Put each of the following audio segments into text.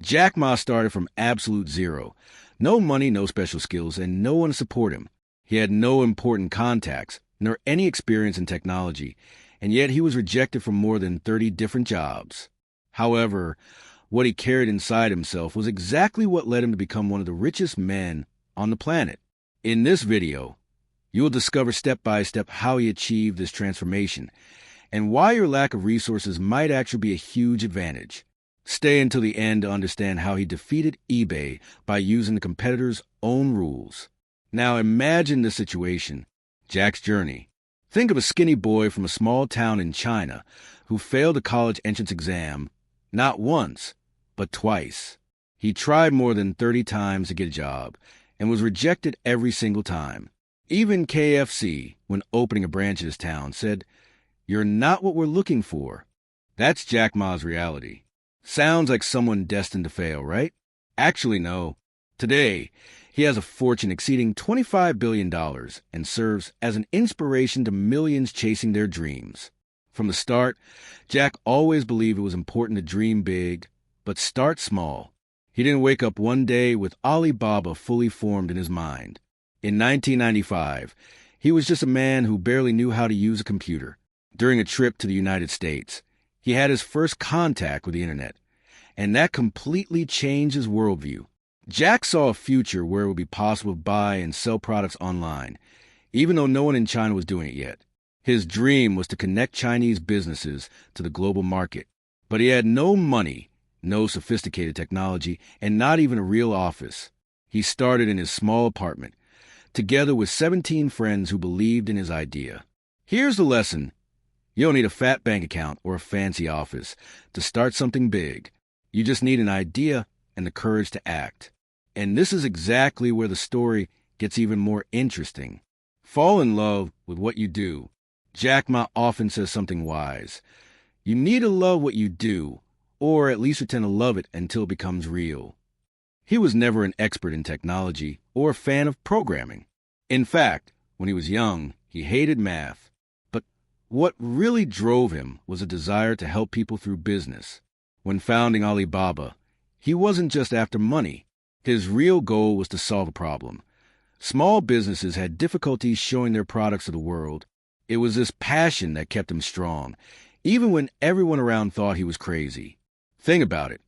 Jack Ma started from absolute zero. No money, no special skills, and no one to support him. He had no important contacts, nor any experience in technology, and yet he was rejected from more than 30 different jobs. However, what he carried inside himself was exactly what led him to become one of the richest men on the planet. In this video, you will discover step by step how he achieved this transformation and why your lack of resources might actually be a huge advantage. Stay until the end to understand how he defeated eBay by using the competitor's own rules. Now imagine this situation, Jack's journey. Think of a skinny boy from a small town in China who failed a college entrance exam not once, but twice. He tried more than 30 times to get a job and was rejected every single time. Even KFC, when opening a branch in his town, said, "You're not what we're looking for." That's Jack Ma's reality. Sounds like someone destined to fail, right? Actually, no. Today, he has a fortune exceeding $25 billion and serves as an inspiration to millions chasing their dreams. From the start, Jack always believed it was important to dream big, but start small. He didn't wake up one day with Alibaba fully formed in his mind. In 1995, he was just a man who barely knew how to use a computer. During a trip to the United States, he had his first contact with the internet, and that completely changed his worldview. Jack saw a future where it would be possible to buy and sell products online, even though no one in China was doing it yet. His dream was to connect Chinese businesses to the global market, but he had no money, no sophisticated technology, and not even a real office. He started in his small apartment, together with 17 friends who believed in his idea. Here's the lesson. You don't need a fat bank account or a fancy office to start something big. You just need an idea and the courage to act. And this is exactly where the story gets even more interesting. Fall in love with what you do. Jack Ma often says something wise. You need to love what you do, or at least pretend to love it until it becomes real. He was never an expert in technology or a fan of programming. In fact, when he was young, he hated math. But what really drove him was a desire to help people through business. When founding Alibaba, he wasn't just after money. His real goal was to solve a problem. Small businesses had difficulties showing their products to the world. It was this passion that kept him strong, even when everyone around thought he was crazy. Think about it.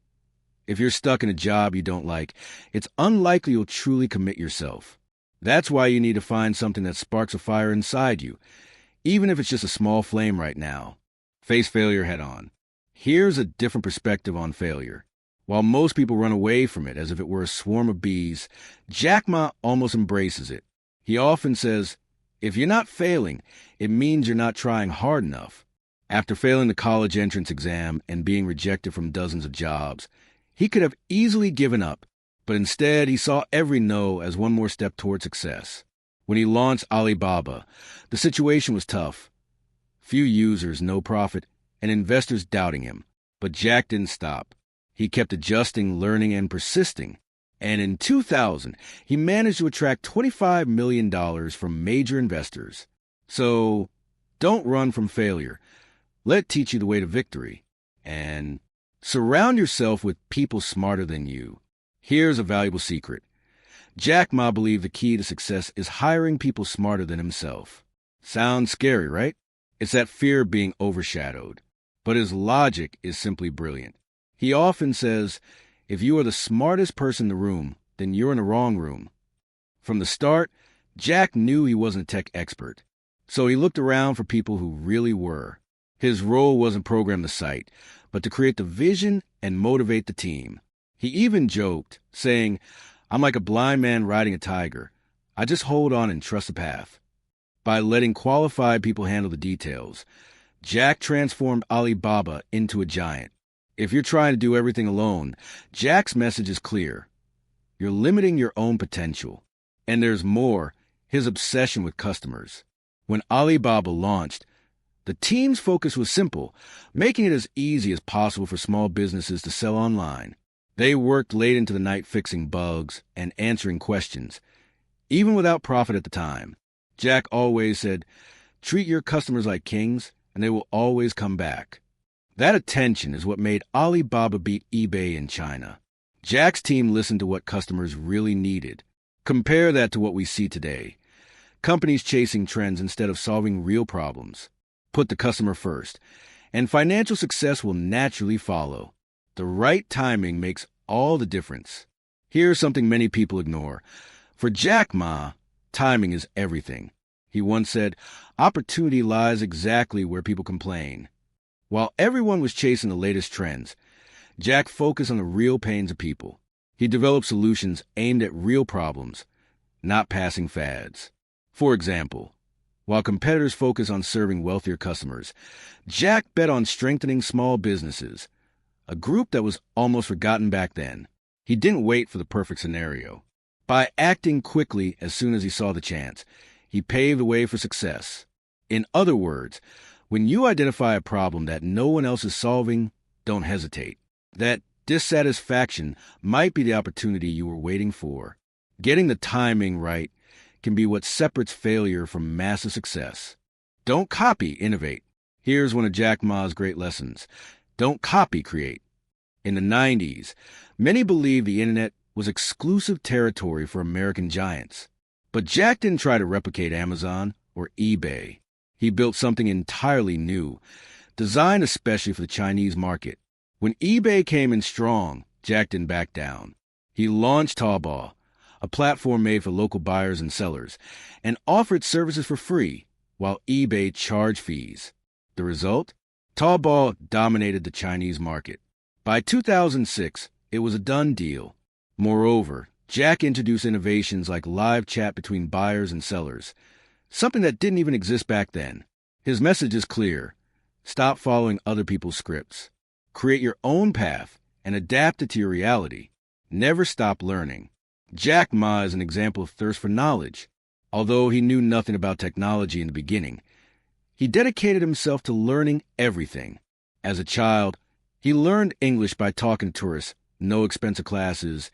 If you're stuck in a job you don't like, it's unlikely you'll truly commit yourself. That's why you need to find something that sparks a fire inside you, even if it's just a small flame right now. Face failure head on. Here's a different perspective on failure. While most people run away from it as if it were a swarm of bees, Jack Ma almost embraces it. He often says, if you're not failing, it means you're not trying hard enough. After failing the college entrance exam and being rejected from dozens of jobs, he could have easily given up, but instead he saw every no as one more step toward success. When he launched Alibaba, the situation was tough. Few users, no profit, and investors doubting him. But Jack didn't stop. He kept adjusting, learning, and persisting. And in 2000, he managed to attract $25 million from major investors. So, don't run from failure. Let it teach you the way to victory. And surround yourself with people smarter than you. Here's a valuable secret. Jack Ma believed the key to success is hiring people smarter than himself. Sounds scary, right? It's that fear of being overshadowed. But his logic is simply brilliant. He often says, if you are the smartest person in the room, then you're in the wrong room. From the start, Jack knew he wasn't a tech expert. So he looked around for people who really were. His role wasn't to program the site, but to create the vision and motivate the team. He even joked, saying, I'm like a blind man riding a tiger. I just hold on and trust the path. By letting qualified people handle the details, Jack transformed Alibaba into a giant. If you're trying to do everything alone, Jack's message is clear. You're limiting your own potential. And there's more, his obsession with customers. When Alibaba launched, the team's focus was simple, making it as easy as possible for small businesses to sell online. They worked late into the night fixing bugs and answering questions, even without profit at the time. Jack always said, treat your customers like kings, and they will always come back. That attention is what made Alibaba beat eBay in China. Jack's team listened to what customers really needed. Compare that to what we see today. Companies chasing trends instead of solving real problems. Put the customer first, and financial success will naturally follow. The right timing makes all the difference. Here's something many people ignore. For Jack Ma, timing is everything. He once said, "Opportunity lies exactly where people complain." While everyone was chasing the latest trends, Jack focused on the real pains of people. He developed solutions aimed at real problems, not passing fads. For example, while competitors focus on serving wealthier customers, Jack bet on strengthening small businesses, a group that was almost forgotten back then. He didn't wait for the perfect scenario. By acting quickly as soon as he saw the chance, he paved the way for success. In other words, when you identify a problem that no one else is solving, don't hesitate. That dissatisfaction might be the opportunity you were waiting for. Getting the timing right can be what separates failure from massive success. Don't copy, innovate. Here's one of Jack Ma's great lessons. Don't copy, create. In the 90s, many believed the internet was exclusive territory for American giants. But Jack didn't try to replicate Amazon or eBay. He built something entirely new, designed especially for the Chinese market. When eBay came in strong, Jack didn't back down. He launched Taobao, a platform made for local buyers and sellers, and offered services for free, while eBay charged fees. The result? Taobao dominated the Chinese market. By 2006, it was a done deal. Moreover, Jack introduced innovations like live chat between buyers and sellers, something that didn't even exist back then. His message is clear. Stop following other people's scripts. Create your own path and adapt it to your reality. Never stop learning. Jack Ma is an example of thirst for knowledge. Although he knew nothing about technology in the beginning, he dedicated himself to learning everything. As a child, he learned English by talking to tourists, no expensive classes,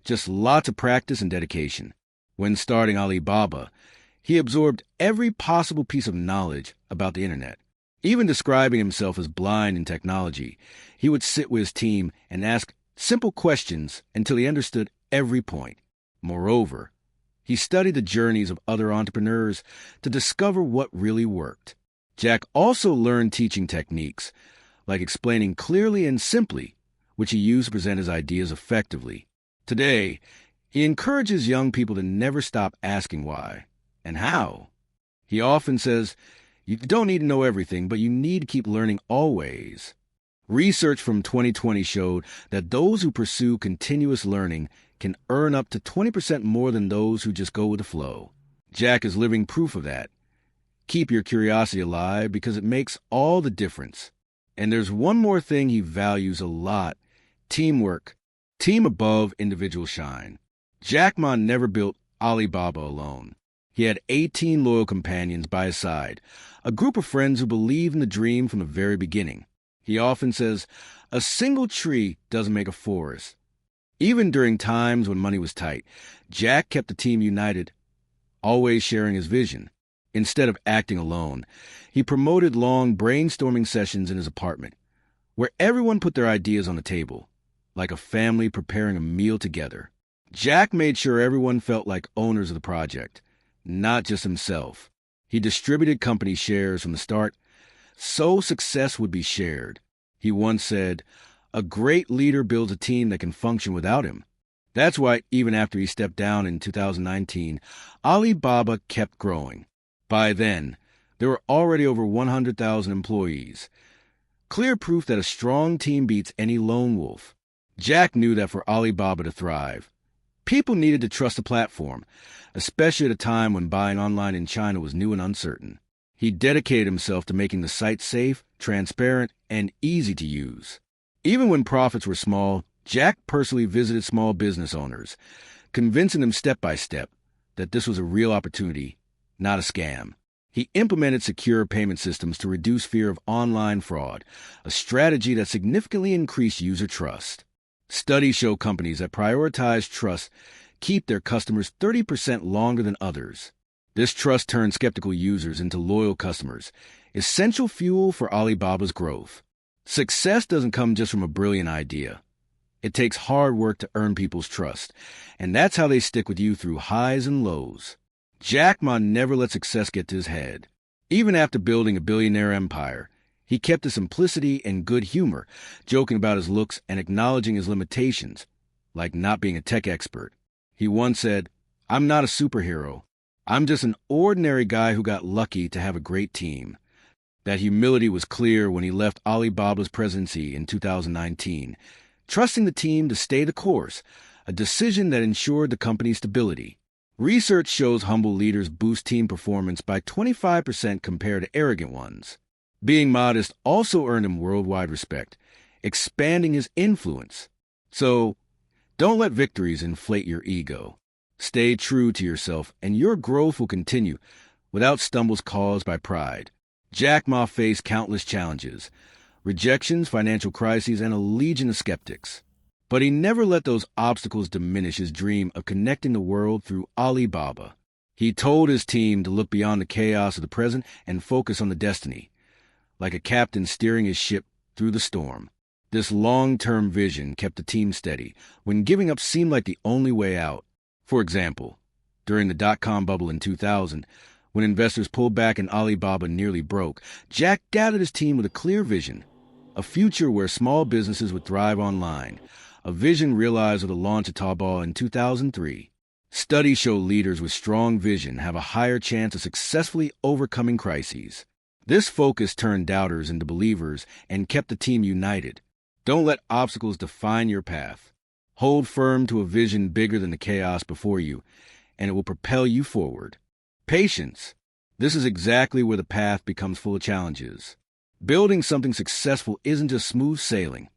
just lots of practice and dedication. When starting Alibaba, he absorbed every possible piece of knowledge about the internet. Even describing himself as blind in technology, he would sit with his team and ask simple questions until he understood every point. Moreover, he studied the journeys of other entrepreneurs to discover what really worked. Jack also learned teaching techniques, like explaining clearly and simply, which he used to present his ideas effectively. Today, he encourages young people to never stop asking why and how. He often says, you don't need to know everything, but you need to keep learning always. Research from 2020 showed that those who pursue continuous learning can earn up to 20% more than those who just go with the flow. Jack is living proof of that. Keep your curiosity alive because it makes all the difference. And there's one more thing he values a lot: teamwork. Team above individual shine. Jack Ma never built Alibaba alone. He had 18 loyal companions by his side, a group of friends who believed in the dream from the very beginning. He often says, a single tree doesn't make a forest. Even during times when money was tight, Jack kept the team united, always sharing his vision. Instead of acting alone, he promoted long brainstorming sessions in his apartment, where everyone put their ideas on the table, like a family preparing a meal together. Jack made sure everyone felt like owners of the project, not just himself. He distributed company shares from the start, so success would be shared. He once said, a great leader builds a team that can function without him. That's why, even after he stepped down in 2019, Alibaba kept growing. By then, there were already over 100,000 employees. Clear proof that a strong team beats any lone wolf. Jack knew that for Alibaba to thrive, people needed to trust the platform, especially at a time when buying online in China was new and uncertain. He dedicated himself to making the site safe, transparent, and easy to use. Even when profits were small, Jack personally visited small business owners, convincing them step by step that this was a real opportunity, not a scam. He implemented secure payment systems to reduce fear of online fraud, a strategy that significantly increased user trust. Studies show companies that prioritize trust keep their customers 30% longer than others. This trust turns skeptical users into loyal customers, essential fuel for Alibaba's growth. Success doesn't come just from a brilliant idea. It takes hard work to earn people's trust, and that's how they stick with you through highs and lows. Jack Ma never let success get to his head. Even after building a billionaire empire, he kept his simplicity and good humor, joking about his looks and acknowledging his limitations, like not being a tech expert. He once said, "I'm not a superhero. I'm just an ordinary guy who got lucky to have a great team." That humility was clear when he left Alibaba's presidency in 2019, trusting the team to stay the course, a decision that ensured the company's stability. Research shows humble leaders boost team performance by 25% compared to arrogant ones. Being modest also earned him worldwide respect, expanding his influence. So, don't let victories inflate your ego. Stay true to yourself, and your growth will continue without stumbles caused by pride. Jack Ma faced countless challenges, rejections, financial crises, and a legion of skeptics. But he never let those obstacles diminish his dream of connecting the world through Alibaba. He told his team to look beyond the chaos of the present and focus on the destiny, like a captain steering his ship through the storm. This long-term vision kept the team steady when giving up seemed like the only way out. For example, during the dot-com bubble in 2000, when investors pulled back and Alibaba nearly broke, Jack gathered his team with a clear vision, a future where small businesses would thrive online, a vision realized with the launch of Taobao in 2003. Studies show leaders with strong vision have a higher chance of successfully overcoming crises. This focus turned doubters into believers and kept the team united. Don't let obstacles define your path. Hold firm to a vision bigger than the chaos before you, and it will propel you forward. Patience. This is exactly where the path becomes full of challenges. Building something successful isn't just smooth sailing.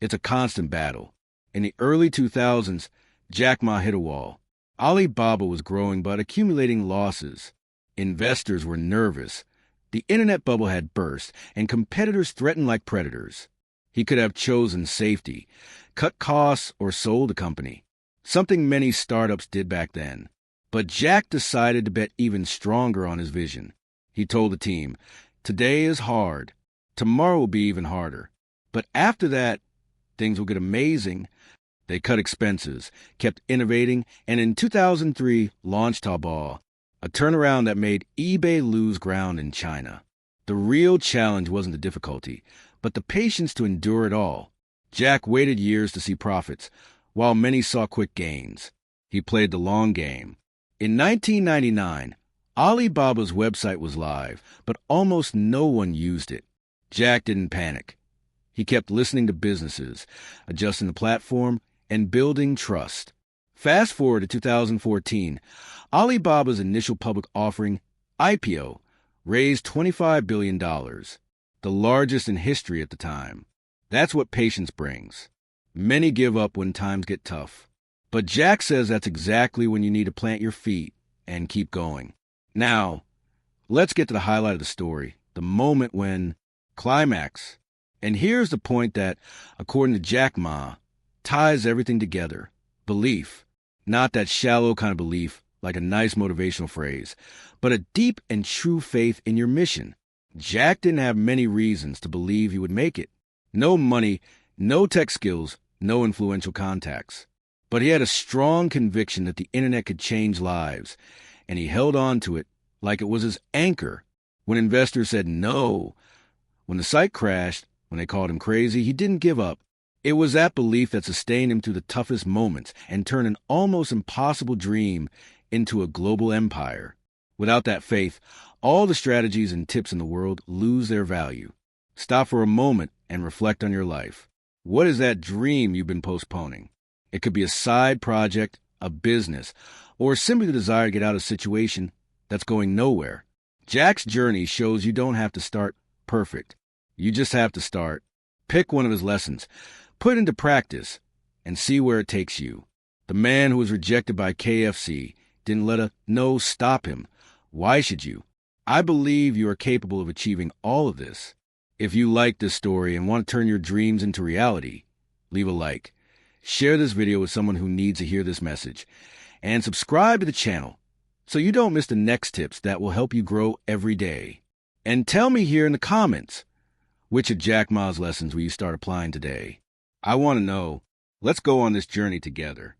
It's a constant battle. In the early 2000s, Jack Ma hit a wall. Alibaba was growing but accumulating losses. Investors were nervous. The internet bubble had burst, and competitors threatened like predators. He could have chosen safety, cut costs, or sold the company, something many startups did back then. But Jack decided to bet even stronger on his vision. He told the team, "Today is hard. Tomorrow will be even harder. But after that, things will get amazing." They cut expenses, kept innovating, and in 2003 launched Taobao, a turnaround that made eBay lose ground in China. The real challenge wasn't the difficulty, but the patience to endure it all. Jack waited years to see profits, while many saw quick gains. He played the long game. In 1999, Alibaba's website was live, but almost no one used it. Jack didn't panic. He kept listening to businesses, adjusting the platform, and building trust. Fast forward to 2014, Alibaba's initial public offering, IPO, raised $25 billion, the largest in history at the time. That's what patience brings. Many give up when times get tough. But Jack says that's exactly when you need to plant your feet and keep going. Now, let's get to the highlight of the story, the moment when climax. And here's the point that, according to Jack Ma, ties everything together. Belief. Not that shallow kind of belief, like a nice motivational phrase, but a deep and true faith in your mission. Jack didn't have many reasons to believe he would make it. No money, no tech skills, no influential contacts. But he had a strong conviction that the internet could change lives, and he held on to it like it was his anchor. When investors said no, when the site crashed, when they called him crazy, he didn't give up. It was that belief that sustained him through the toughest moments and turned an almost impossible dream into a global empire. Without that faith, all the strategies and tips in the world lose their value. Stop for a moment and reflect on your life. What is that dream you've been postponing? It could be a side project, a business, or simply the desire to get out of a situation that's going nowhere. Jack's journey shows you don't have to start perfect. You just have to start. Pick one of his lessons, put it into practice, and see where it takes you. The man who was rejected by KFC didn't let a no stop him. Why should you? I believe you are capable of achieving all of this. If you like this story and want to turn your dreams into reality, leave a like. Share this video with someone who needs to hear this message. And subscribe to the channel so you don't miss the next tips that will help you grow every day. And tell me here in the comments, which of Jack Ma's lessons will you start applying today? I want to know. Let's go on this journey together.